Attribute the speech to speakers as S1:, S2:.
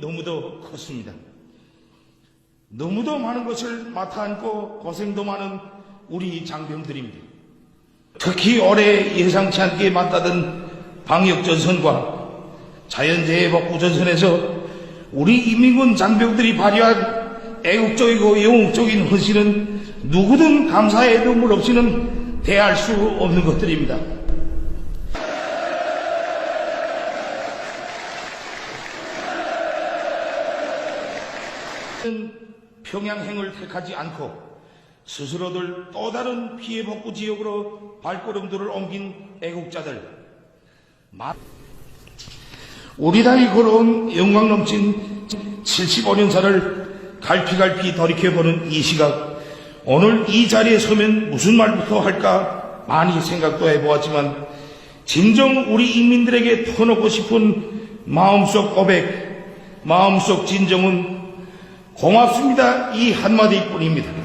S1: 너무도 컸습니다. 너무도 많은 것을 맡아 안고 고생도 많은 우리 장병들입니다. 특히 올해 예상치 않게 맞닿은 방역전선과 자연재해 복구전선에서 우리 인민군 장병들이 발휘한 애국적이고 영웅적인 헌신은 누구든 감사의 눈물 없이는 대할 수 없는 것들입니다. 평양행을 택하지 않고 스스로들 또 다른 피해 복구 지역으로 발걸음들을 옮긴 애국자들, 우리 당이 걸어온 영광 넘친 75년사를 갈피갈피 돌이켜보는 이 시각, 오늘 이 자리에 서면 무슨 말부터 할까 많이 생각도 해보았지만 진정 우리 인민들에게 터놓고 싶은 마음속 고백, 마음속 진정은 고맙습니다 이 한마디뿐입니다.